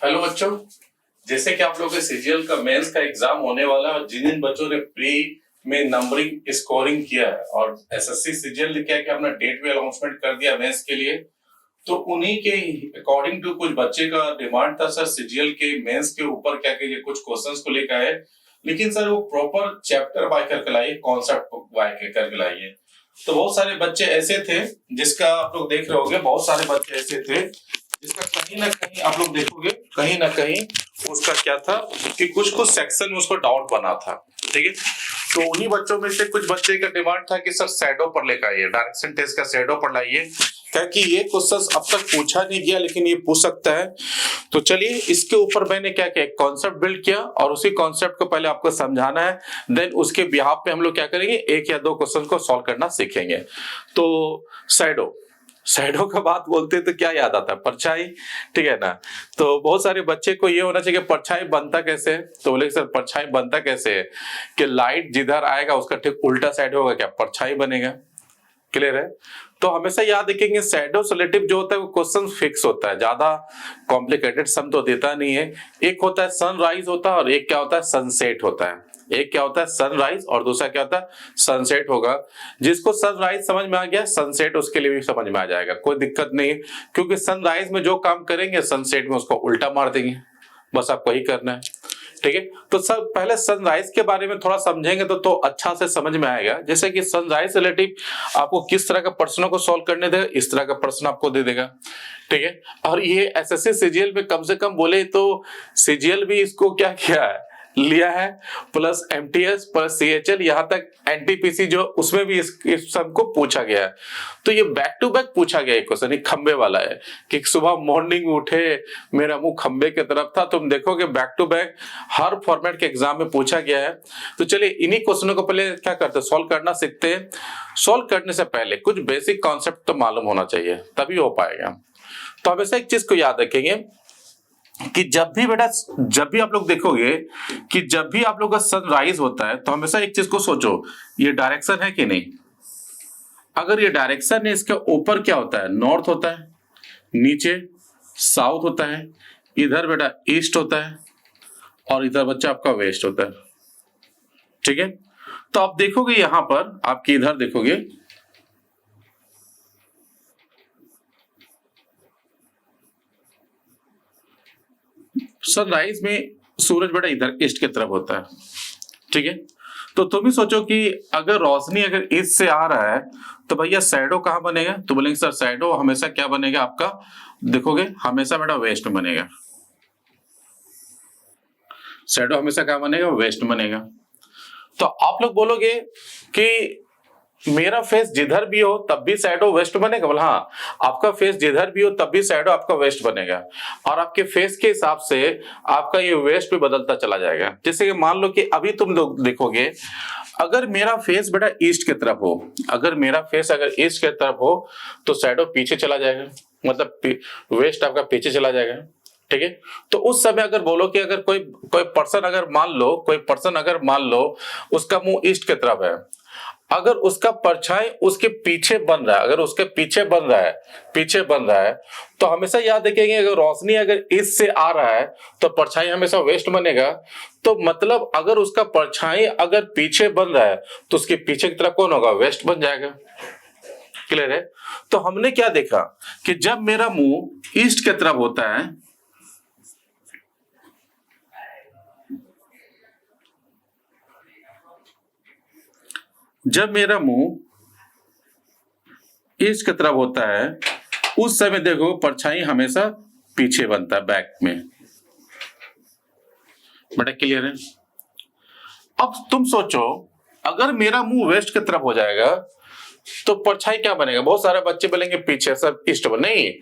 Hello बच्चों, जैसे कि आप लोगों के सीजीएल का मेंस का एग्जाम होने वाला है और जिन बच्चों ने प्री में नंबरिंग स्कोरिंग किया है और एसएससी सीजीएल ने क्या कि अपना डेट भी अनाउंसमेंट कर दिया मेंस के लिए, तो उन्हीं के अकॉर्डिंग टू कुछ बच्चे का डिमांड था सर सीजीएल के मेंस के ऊपर क्या कि कुछ क्वेश्चंस को लेकर आए, लेकिन सर वो प्रॉपर चैप्टर बाय करके लाइए, कॉन्सेप्ट बाय करके लाइए। तो बहुत सारे बच्चे ऐसे थे जिसका आप लोग देख रहे होंगे, बहुत सारे बच्चे ऐसे थे जिसका कहीं ना कहीं आप लोग देखोगे कहीं ना कहीं उसका क्या था कि कुछ सेक्शन में उसको डाउट बना था। ठीक है, तो उन्हीं बच्चों में से कुछ बच्चे का डिमांड था कि सर शैडो पर लेकर आइए, डायरेक्शन टेस्ट का शैडो पर लाइए, क्या कि ये क्वेश्चन अब तक पूछा नहीं गया लेकिन ये पूछ सकता है। तो चलिए इसके ऊपर मैंने क्या किया, कॉन्सेप्ट बिल्ड किया और उसी कॉन्सेप्ट को पहले आपको समझाना है, देन उसके बिहाफ पे हम लोग क्या करेंगे, एक या दो क्वेश्चन को सॉल्व करना सीखेंगे। तो शैडो का बात बोलते हैं तो क्या याद आता है, परछाई। ठीक है ना, तो बहुत सारे बच्चे को ये होना चाहिए कि परछाई बनता कैसे है, तो बोले सर परछाई बनता कैसे है कि लाइट जिधर आएगा उसका ठीक उल्टा साइड होगा, क्या परछाई बनेगा। क्लियर है, तो हमेशा याद रखेंगे शैडो रिलेटिव जो होता है वो क्वेश्चन फिक्स होता है, ज्यादा कॉम्प्लिकेटेड सम तो देता नहीं है। एक होता है सनराइज होता है और एक क्या होता है सनसेट होता है। एक क्या होता है सनराइज और दूसरा क्या होता है सनसेट होगा। जिसको सनराइज समझ में आ गया सनसेट उसके लिए भी समझ में आ जाएगा, कोई दिक्कत नहीं है, क्योंकि सनराइज में जो काम करेंगे सनसेट में उसको उल्टा मार देंगे, बस आपको ही करना है। ठीक है, तो सब पहले सनराइज के बारे में थोड़ा समझेंगे तो अच्छा से समझ में आएगा। जैसे कि सनराइज रिलेटिव आपको किस तरह का प्रश्नों को सॉल्व करने देगा, इस तरह का प्रश्न आपको दे देगा। ठीक है, और ये एसएससी सीजीएल में कम से कम बोले तो सीजीएल भी इसको क्या किया है, लिया है, प्लस एमटीएस प्लस सीएचएल यहाँ तक एनटीपीसी जो उसमें भी इस सबको पूछा गया है। तो ये बैक टू बैक पूछा गया क्वेश्चन, ये खंबे वाला है कि सुबह मॉर्निंग उठे मेरा मुंह खंबे की तरफ था। तुम देखोगे बैक टू बैक हर फॉर्मेट के एग्जाम में पूछा गया है। तो चलिए इन्हीं क्वेश्चनों को पहले क्या करते हैं, सॉल्व करना सीखते हैं। सॉल्व करने से पहले कुछ बेसिक कॉन्सेप्ट तो मालूम होना चाहिए तभी हो पाएगा। तो हमेशा एक चीज को याद रखेंगे कि जब भी आप लोग देखोगे कि जब भी आप लोग का सनराइज होता है तो हमेशा एक चीज को सोचो, ये डायरेक्शन है कि नहीं। अगर ये डायरेक्शन है, इसके ऊपर क्या होता है, नॉर्थ होता है, नीचे साउथ होता है, इधर बेटा ईस्ट होता है और इधर बच्चा आपका वेस्ट होता है। ठीक है, तो आप देखोगे यहां पर आपके इधर देखोगे सनराइज में सूरज बेटा इधर ईस्ट की तरफ होता है। ठीक है, तो तुम ही सोचो कि अगर रोशनी अगर ईस्ट से आ रहा है तो भैया शैडो कहां बनेगा, तो बोलेंगे सर शैडो हमेशा क्या बनेगा आपका, देखोगे हमेशा बेटा वेस्ट में बनेगा। शैडो हमेशा क्या बनेगा, वेस्ट में बनेगा। तो आप लोग बोलोगे कि मेरा फेस जिधर भी हो तब भी शैडो वेस्ट बनेगा, बोला हाँ, आपका फेस जिधर भी हो तब भी शैडो आपका वेस्ट बनेगा और आपके फेस के हिसाब से आपका ये वेस्ट भी बदलता चला जाएगा। जैसे कि मान लो कि अभी तुम लोग देखोगे अगर मेरा फेस बेटा ईस्ट की तरफ हो, अगर मेरा फेस अगर ईस्ट की तरफ हो तो शैडो पीछे चला जाएगा, मतलब वेस्ट आपका पीछे चला जाएगा। ठीक है, तो उस समय अगर बोलो कि अगर कोई पर्सन अगर मान लो उसका मुंह ईस्ट की तरफ है, अगर उसका परछाई उसके पीछे बन रहा है, अगर उसके पीछे बन रहा है तो हमेशा याद रखेंगे अगर रोशनी अगर ईस्ट से आ रहा है तो परछाई हमेशा वेस्ट बनेगा। तो मतलब अगर उसका परछाई अगर पीछे बन रहा है तो उसके पीछे की तरफ कौन होगा, वेस्ट बन जाएगा। क्लियर है, तो हमने क्या देखा कि जब मेरा मुंह ईस्ट की तरफ होता है ईस्ट की तरफ होता है उस समय देखो परछाई हमेशा पीछे बनता है, बैक में। बेटा क्लियर है, अब तुम सोचो अगर मेरा मुंह वेस्ट की तरफ हो जाएगा तो परछाई क्या बनेगा। बहुत सारे बच्चे बोलेंगे पीछे सब ईस्ट बन, नहीं,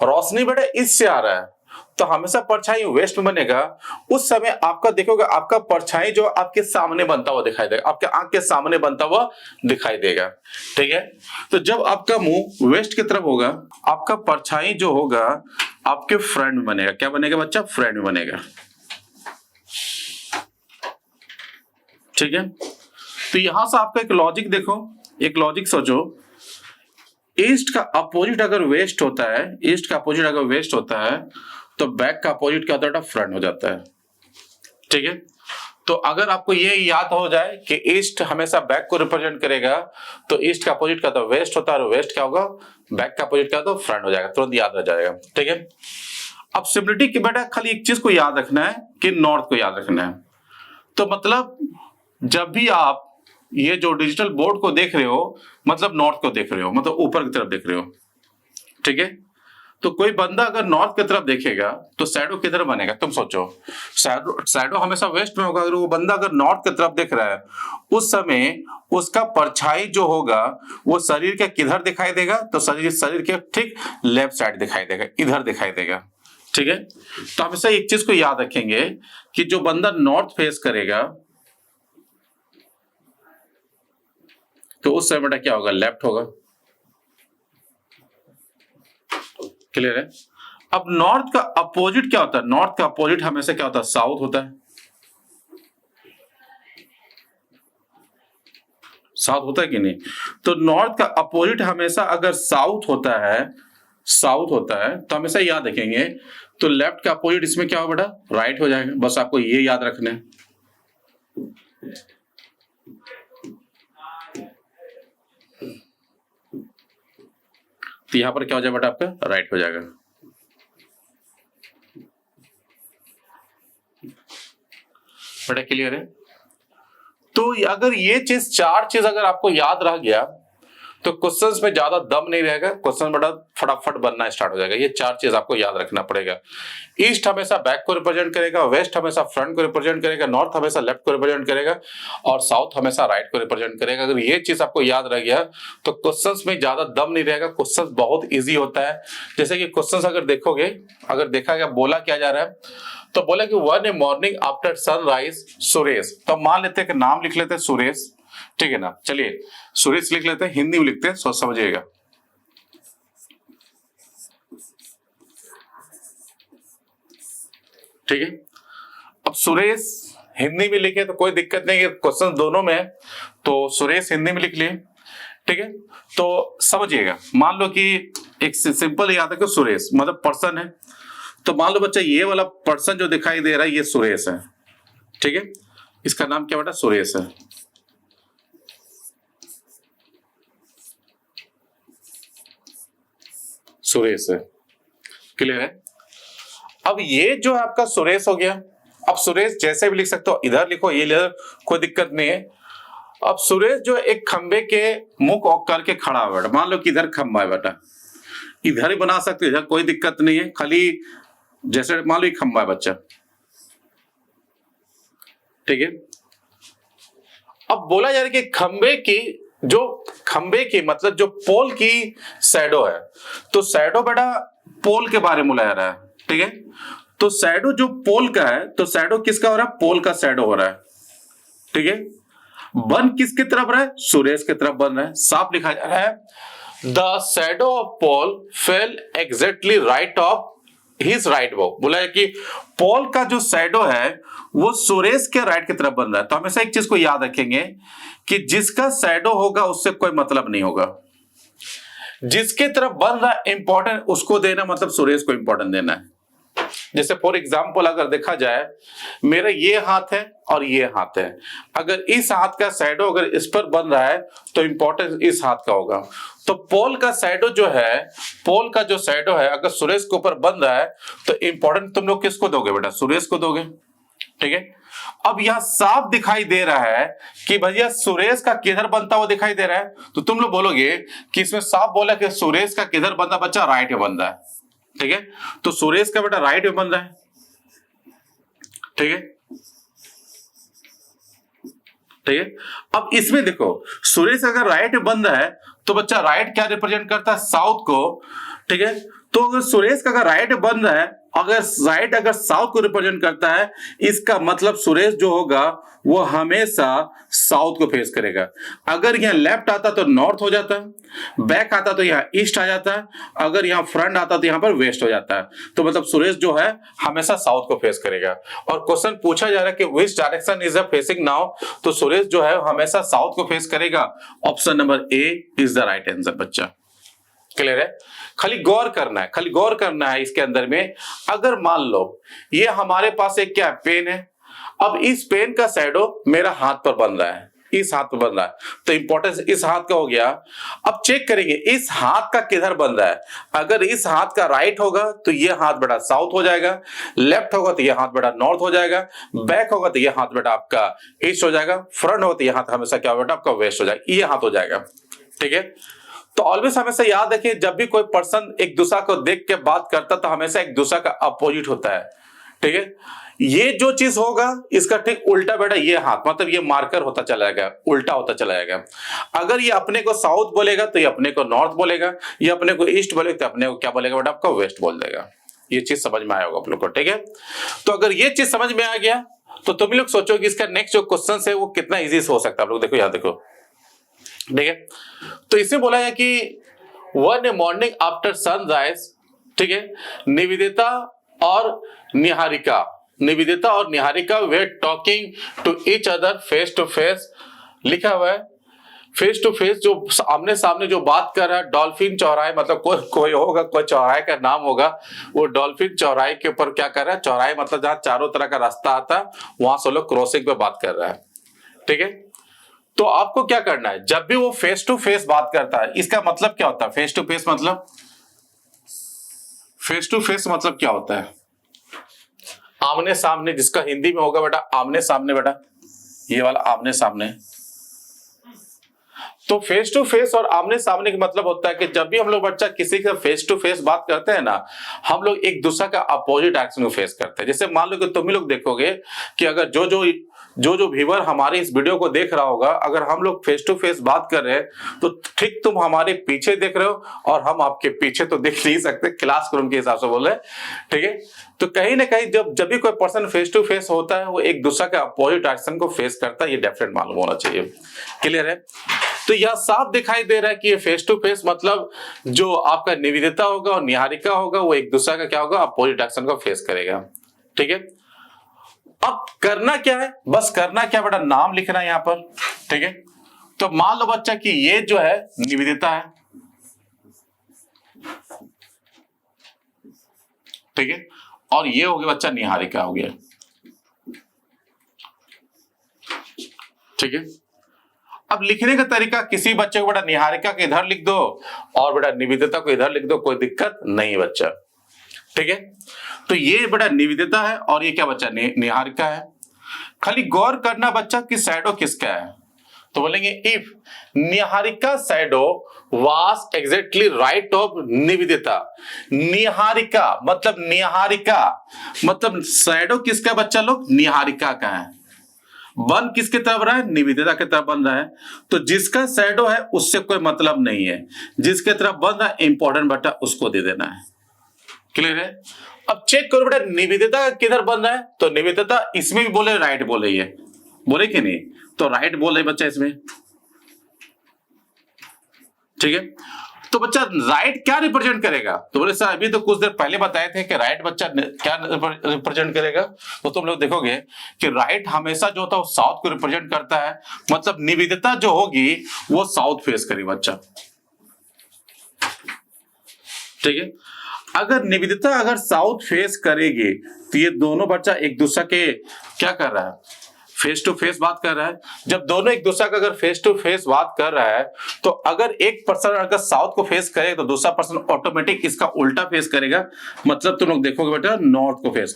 रोशनी बेटा ईस्ट से आ रहा है तो हमेशा परछाई वेस्ट में बनेगा। उस समय आपका देखोगे आपका परछाई जो आपके सामने बनता हुआ दिखाई देगा, आपके आंख के सामने बनता हुआ दिखाई देगा। ठीक है, तो जब आपका मुंह वेस्ट की तरफ होगा आपका परछाई जो होगा आपके फ्रंट में बनेगा। क्या बनेगा बच्चा, फ्रंट में बनेगा। ठीक है, तो यहां से आपका एक लॉजिक देखो, एक लॉजिक सोचो, ईस्ट का अपोजिट अगर वेस्ट होता है, ईस्ट का अपोजिट अगर वेस्ट होता है तो बैक का अपोजिट क्या होता है बेटा, फ्रंट हो जाता है। ठीक है, तो अगर आपको ये याद हो जाए कि ईस्ट हमेशा बैक को रिप्रेजेंट करेगा, तो ईस्ट का अपोजिट क्या होता है, वेस्ट होता है, और वेस्ट क्या होगा, बैक का अपोजिट क्या होता है, फ्रंट हो जाएगा, तुरंत याद रह जाएगा। ठीक है, अब सिमिलरिटी की बेटा खाली एक चीज को याद रखना है कि नॉर्थ को याद रखना है। तो मतलब जब भी आप ये जो डिजिटल बोर्ड को देख रहे हो, मतलब नॉर्थ को देख रहे हो, मतलब ऊपर की तरफ देख रहे हो। ठीक है, तो कोई बंदा अगर नॉर्थ की तरफ देखेगा तो शैडो किधर बनेगा, तुम सोचो। शैडो हमेशा वेस्ट में होगा। अगर वो बंदा अगर नॉर्थ की तरफ देख रहा है, उस समय उसका परछाई जो होगा वो शरीर के किधर दिखाई देगा, तो शरीर के ठीक लेफ्ट साइड दिखाई देगा, इधर दिखाई देगा। ठीक है, तो हमेशा एक चीज को याद रखेंगे कि जो बंदा नॉर्थ फेस करेगा तो उस समय बेटा क्या होगा, लेफ्ट होगा। क्लियर है। अब नॉर्थ का अपोजिट क्या होता है, नॉर्थ का अपोजिट हमेशा क्या होता है, साउथ होता है। साउथ होता है कि नहीं, तो नॉर्थ का अपोजिट हमेशा अगर साउथ होता है, तो हमेशा याद रखेंगे, तो लेफ्ट का अपोजिट इसमें क्या होगा बेटा, राइट हो जाएगा। बस आपको ये याद रखना है। तो यहां पर क्या हो जाएगा बेटा, आपका राइट हो जाएगा। बेटा क्लियर है। तो अगर ये चीज, चार चीज अगर आपको याद रह गया तो क्वेश्चंस में ज्यादा दम नहीं रहेगा, क्वेश्चन बड़ा फटाफट बनना स्टार्ट हो जाएगा। ये चार चीज आपको याद रखना पड़ेगा। ईस्ट हमेशा बैक को रिप्रेजेंट करेगा, वेस्ट हमेशा फ्रंट को रिप्रेजेंट करेगा, नॉर्थ हमेशा लेफ्ट को रिप्रेजेंट करेगा, और साउथ हमेशा राइट को रिप्रेजेंट करेगा। अगर ये चीज आपको याद रह गया तो क्वेश्चंस में ज्यादा दम नहीं रहेगा, क्वेश्चंस बहुत ईजी होता है। जैसे कि क्वेश्चंस अगर देखोगे, अगर देखा गया, बोला क्या जा रहा है, तो बोला कि वन ए मॉर्निंग आफ्टर सनराइज सुरेश, तो मान लेते हैं कि नाम लिख लेते हैं सुरेश। ठीक है ना, चलिए सुरेश लिख लेते हैं, हिंदी में लिखते हैं, सोच समझिएगा। ठीक है, अब सुरेश हिंदी में लिखे तो कोई दिक्कत नहीं है, क्वेश्चन दोनों में है, तो सुरेश हिंदी में लिख लिए। ठीक है, तो समझिएगा, मान लो कि एक सिंपल याद है कि सुरेश मतलब पर्सन है, तो मान लो बच्चा ये वाला पर्सन जो दिखाई दे रहा है ये सुरेश है। ठीक है, इसका नाम क्या बेटा, सुरेश है। सुरेश है, क्लियर है। अब ये जो है आपका सुरेश हो गया। अब सुरेश जैसे भी लिख सकते हो, इधर लिखो, ये इधर, कोई दिक्कत नहीं है। अब सुरेश जो एक खंबे के मुख करके खड़ा है बेटा, मान लो कि इधर खंबा है बेटा, इधर ही बना सकते हो, इधर कोई दिक्कत नहीं है, खाली जैसे मान लो ये खंबा है बच्चा। ठीक है, अब बोला जा रहा है कि खंबे की मतलब जो पोल की शैडो है, तो शैडो बेटा पोल के बारे में बोला जा रहा है। ठीक है, तो शैडो जो पोल का है, तो शैडो किसका हो रहा है, पोल का शैडो हो रहा है। ठीक है, बन किसकी तरफ रहा है, सुरेश की तरफ बन रहा है, साफ लिखा जा रहा है, the shadow of pole fell exactly right of his right वो। बोला है कि पोल का जो शैडो है वो सुरेश के राइट की तरफ बन रहा है। तो हमेशा एक चीज को याद रखेंगे कि जिसका शैडो होगा उससे कोई मतलब नहीं होगा, जिसके तरफ बन रहा है इंपॉर्टेंट उसको देना, मतलब सुरेश को इंपॉर्टेंट देना है। जैसे फॉर एग्जाम्पल अगर देखा जाए, मेरा ये हाथ है और ये हाथ है, अगर इस हाथ का शैडो अगर इस पर बन रहा है तो इंपॉर्टेंस इस हाथ का होगा। तो पोल का शैडो जो है, पोल का जो शैडो है अगर सुरेश के ऊपर बन रहा है तो इंपॉर्टेंट तुम लोग किसको दोगे बेटा, सुरेश को दोगे। ठीक है, अब यहां साफ दिखाई दे रहा है कि भैया सुरेश का किधर बनता हुआ दिखाई दे रहा है, तो तुम लोग बोलोगे कि इसमें साफ बोला कि सुरेश का किधर बनता, बच्चा राइट में बन रहा है। ठीक है, तो सुरेश का बेटा राइट में बन रहा है। ठीक है, ठीक है, अब इसमें देखो सुरेश अगर राइट में बन रहा है तो बच्चा राइट क्या रिप्रेजेंट करता है, साउथ को। ठीक है, तो अगर सुरेश का अगर राइट बन रहा है, अगर राइट अगर साउथ को रिप्रेजेंट करता है, इसका मतलब सुरेश जो होगा वो हमेशा साउथ को फेस करेगा। अगर यहाँ लेफ्ट आता तो नॉर्थ हो जाता है, बैक आता तो यहाँ ईस्ट आ जाता है, अगर यहाँ फ्रंट आता तो यहाँ पर वेस्ट हो जाता है। तो मतलब सुरेश जो है हमेशा साउथ को फेस करेगा। और क्वेश्चन पूछा जा रहा है कि which direction is facing now, तो सुरेश जो है हमेशा साउथ को फेस करेगा। Option number A is the right answer बच्चा। क्लियर है? खाली गौर करना है, खाली गौर करना है इसके अंदर में। अगर मान लो ये हमारे पास एक क्या पेन है, अब इस पेन का शैडो मेरा हाथ पर बन रहा है, इस हाथ पर बन रहा है, तो इंपॉर्टेंस इस हाथ का हो गया। अब चेक करेंगे इस हाथ का किधर बन रहा है। अगर इस हाथ का राइट होगा तो ये हाथ बेटा साउथ हो जाएगा, लेफ्ट होगा तो ये हाथ बेटा नॉर्थ हो जाएगा, बैक होगा तो ये हाथ बेटा आपका ईस्ट हो जाएगा, फ्रंट होगा तो ये हाथ हमेशा क्या बेटा आपका वेस्ट हो जाएगा, ये हाथ हो जाएगा। ठीक है, तो ऑलवेज हमेशा याद रखिए जब भी कोई पर्सन एक दूसरा को देख के बात करता तो हमेशा एक दूसरा का अपोजिट होता है। ठीक है, ये जो चीज होगा इसका ठीक उल्टा बेटा ये हाथ, मतलब ये मार्कर होता चला जाएगा, उल्टा होता चला जाएगा। अगर ये अपने को साउथ बोलेगा तो ये अपने को नॉर्थ बोलेगा, ये अपने को ईस्ट बोलेगा तो अपने को क्या बोलेगा बेटा आपका वेस्ट बोल देगा। ये चीज समझ में आया होगा आप लोग को। ठीक है, तो अगर ये चीज समझ में आ गया तो तुम लोग सोचो कि इसका नेक्स्ट जो क्वेश्चन है वो कितना इजी हो सकता है। आप लोग देखो, यहाँ देखो, ठीक है, तो इसे बोला है कि वन मॉर्निंग आफ्टर सनराइज, ठीक है, निवेदिता और Niharika were talking to each other face to face. लिखा हुआ है फेस टू फेस, जो आमने सामने जो बात कर रहा है डॉल्फिन चौराहे, मतलब कोई होगा, कोई चौराहे का नाम होगा, वो डॉल्फिन चौराहे के ऊपर क्या कर रहा है, चौराहे मतलब जहां चारों तरह का रास्ता आता है वहां से लोग क्रॉसिंग पे बात कर रहा है। ठीक है, तो आपको क्या करना है, जब भी वो फेस टू फेस बात करता है, इसका मतलब क्या होता है, फेस टू फेस मतलब क्या होता है, आमने सामने, जिसका हिंदी में होगा बेटा आमने सामने, बेटा ये वाला आमने सामने। तो फेस टू फेस और आमने सामने का मतलब होता है कि जब भी हम लोग बच्चा किसी का फेस टू फेस बात करते हैं ना, हम लोग एक दूसरे का अपोजिट एक्शन को फेस करते हैं। जैसे मान लो कि तुम ही लोग देखोगे कि अगर जो व्यूअर हमारे इस वीडियो को देख रहा होगा, अगर हम लोग फेस टू फेस बात कर रहे हैं तो ठीक तुम हमारे पीछे देख रहे हो और हम आपके पीछे तो देख नहीं सकते, क्लासरूम के हिसाब से बोल रहे हैं। ठीक है, तो कहीं ना कहीं जब भी कोई पर्सन फेस टू फेस होता है वो एक दूसरे का अपोजिट एक्शन को फेस करता है, ये डेफिनेट मालूम होना चाहिए। क्लियर है? तो यह साफ दिखाई दे रहा है कि ये फेस टू फेस मतलब जो आपका निवेदिता होगा और निहारिका होगा वो एक दूसरे का क्या होगा, अपोजिट एक्शन को फेस करेगा। ठीक है, अब करना क्या है, बस करना क्या बेटा, नाम लिखना है यहां पर। ठीक है, तो मान लो बच्चा कि ये जो है निवेदिता है, ठीक है, और ये हो गया बच्चा निहारिका हो गया। ठीक है, अब लिखने का तरीका, किसी बच्चे को बेटा निहारिका को इधर लिख दो और बेटा निवेदिता को इधर लिख दो, कोई दिक्कत नहीं बच्चा। ठीक है, तो ये बेटा निवेदिता है और ये क्या बच्चा निहारिका है। खाली गौर करना बच्चा कि शैडो किसका है, तो बोलेंगे if Niharika shadow was exactly right of Nivedita. Niharika मतलब शैडो किसका बच्चा लोग, निहारिका का है। बन किसके तरफ रहा है, निवेदिता के तरफ बन रहा है। तो जिसका शैडो है उससे कोई मतलब नहीं है, जिसके तरफ बन रहा है इंपॉर्टेंट बेटा उसको दे देना है। क्लियर है? अब चेक करो बेटा निवेदिता किधर बन रहा है, तो निवेदिता इसमें भी बोले राइट बोल रही है, बोले कि नहीं, तो राइट बोल रहे बच्चा इसमें। ठीक है, तो बच्चा राइट क्या रिप्रेजेंट करेगा, तो बोले सर अभी तो कुछ देर पहले बताए थे कि राइट बच्चा क्या रिप्रेजेंट करेगा, तो तुम लोग देखोगे कि राइट हमेशा जो होता है वो साउथ को रिप्रेजेंट करता है, मतलब निवेदिता जो होगी वो साउथ फेस करेगी बच्चा। ठीक है, अगर निवेदिता अगर साउथ फेस करेगी तो ये दोनों बच्चा एक दूसरे के क्या कर रहा है, फेस टू फेस बात कर रहा है। जब दोनों एक दूसरे का अगर फेस टू फेस बात कर रहा है तो अगर एक पर्सन अगर साउथ को फेस करे तो दूसरा पर्सन ऑटोमेटिक इसका उल्टा फेस करेगा, मतलब तुम लोग देखोगे बेटा नॉर्थ को फेस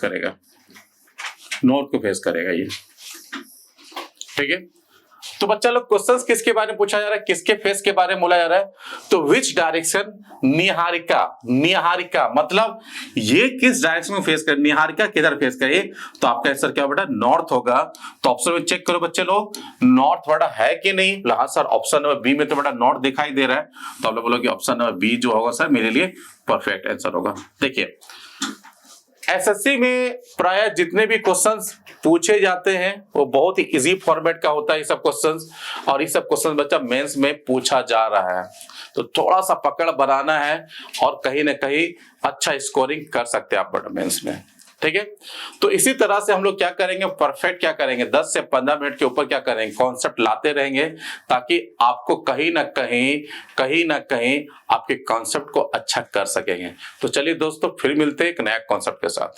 करेगा, ये। ठीक है, तो बच्चा लोग क्वेश्चंस किसके बारे में पूछा जा रहा है, किसके फेस के बारे में बोला जा रहा है, तो विच डायरेक्शन, निहारिका मतलब ये किस डायरेक्शन में फेस कर, निहारिका किधर फेस करे, तो आपका आंसर क्या बेटा नॉर्थ होगा। तो ऑप्शन में चेक करो बच्चे लोग नॉर्थ बेटा है कि नहीं, हाँ सर ऑप्शन नंबर बी में तो बेटा नॉर्थ दिखाई दे रहा है, तो आप लोग बोलोगे ऑप्शन नंबर बी जो होगा सर मेरे लिए परफेक्ट आंसर होगा। देखिए एसएससी में प्राय जितने भी क्वेश्चंस पूछे जाते हैं वो बहुत ही इजी फॉर्मेट का होता है ये सब क्वेश्चंस, और ये सब क्वेश्चंस बच्चा मेंस में पूछा जा रहा है, तो थोड़ा सा पकड़ बनाना है और कहीं ना कहीं अच्छा स्कोरिंग कर सकते हैं आप बड़ा मेंस में। ठीक है। तो इसी तरह से हम लोग क्या करेंगे, परफेक्ट क्या करेंगे, 10 से 15 मिनट के ऊपर क्या करेंगे, कॉन्सेप्ट लाते रहेंगे, ताकि आपको कहीं ना कहीं आपके कॉन्सेप्ट को अच्छा कर सकेंगे। तो चलिए दोस्तों, फिर मिलते हैं एक नया कॉन्सेप्ट के साथ।